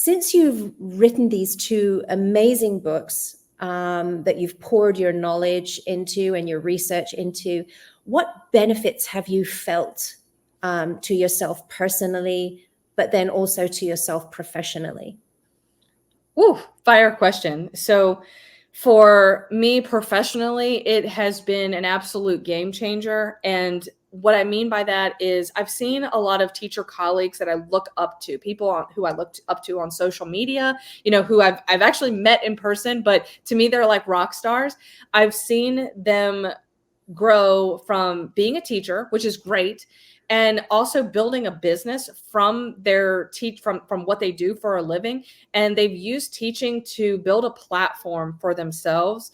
since you've written these two amazing books that you've poured your knowledge into and your research into, what benefits have you felt to yourself personally, but then also to yourself professionally? Ooh, fire question. So for me professionally, it has been an absolute game changer. And what I mean by that is I've seen a lot of teacher colleagues that I look up to, who I looked up to on social media, who I've actually met in person, but to me, they're like rock stars. I've seen them grow from being a teacher, which is great, and also building a business from their from what they do for a living. And they've used teaching to build a platform for themselves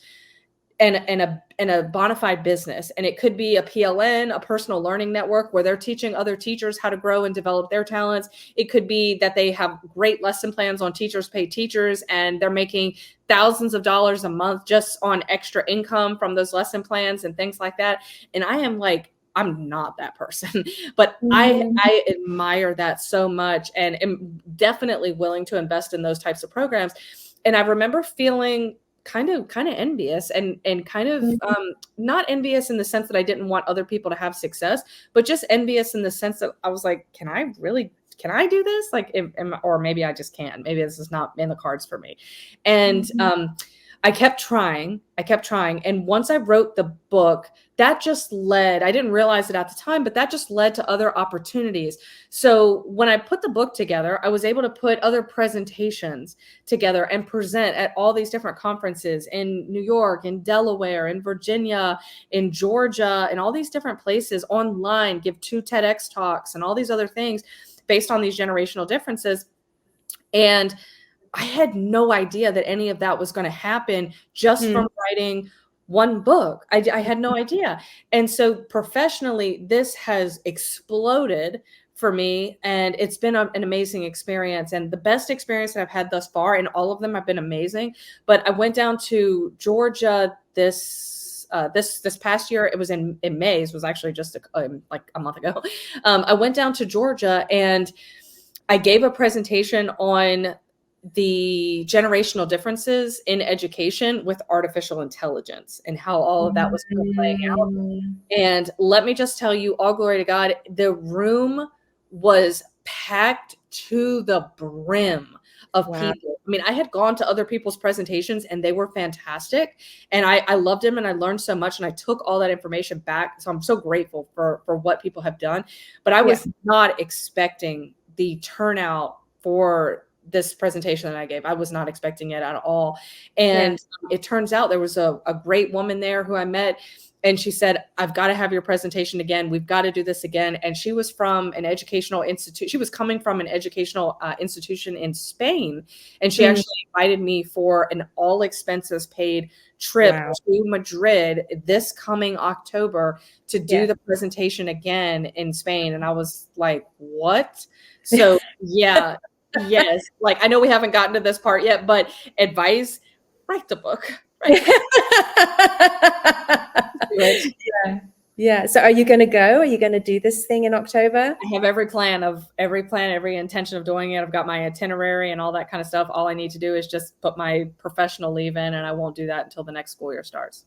and a bona fide business. And it could be a PLN, a personal learning network, where they're teaching other teachers how to grow and develop their talents. It could be that they have great lesson plans on Teachers Pay Teachers, and they're making thousands of dollars a month just on extra income from those lesson plans and things like that. And I'm not that person, but I admire that so much and am definitely willing to invest in those types of programs. And I remember feeling kind of envious and kind of not envious in the sense that I didn't want other people to have success, but just envious in the sense that I was like, can I do this? Or maybe I just can't. Maybe this is not in the cards for me. And I kept trying. And once I wrote the book, that just led, I didn't realize it at the time, but that just led to other opportunities. So when I put the book together, I was able to put other presentations together and present at all these different conferences in New York, in Delaware, in Virginia, in Georgia, and all these different places online, give 2 TEDx talks and all these other things based on these generational differences. And I had no idea that any of that was going to happen just from writing one book. I had no idea. And so professionally, this has exploded for me, and it's been an amazing experience, and the best experience that I've had thus far, and all of them have been amazing. But I went down to Georgia this past year. It was in May. It was actually just like a month ago. I went down to Georgia and I gave a presentation on the generational differences in education with artificial intelligence and how all of that was kind of playing out. And let me just tell you, all glory to God, the room was packed to the brim of people. I mean, I had gone to other people's presentations and they were fantastic. And I loved them and I learned so much, and I took all that information back. So I'm so grateful for what people have done. But I was not expecting the turnout for this presentation that I gave. I was not expecting it at all. And it turns out there was a great woman there who I met, and she said, I've got to have your presentation again. We've got to do this again. And she was from an educational institute. She was coming from an educational institution in Spain. And she actually invited me for an all expenses paid trip to Madrid this coming October to do the presentation again in Spain. And I was like, what? So yes. Like, I know we haven't gotten to this part yet, but advice, write the book. Yeah. So are you going to go? Are you going to do this thing in October? I have every intention of doing it. I've got my itinerary and all that kind of stuff. All I need to do is just put my professional leave in, and I won't do that until the next school year starts.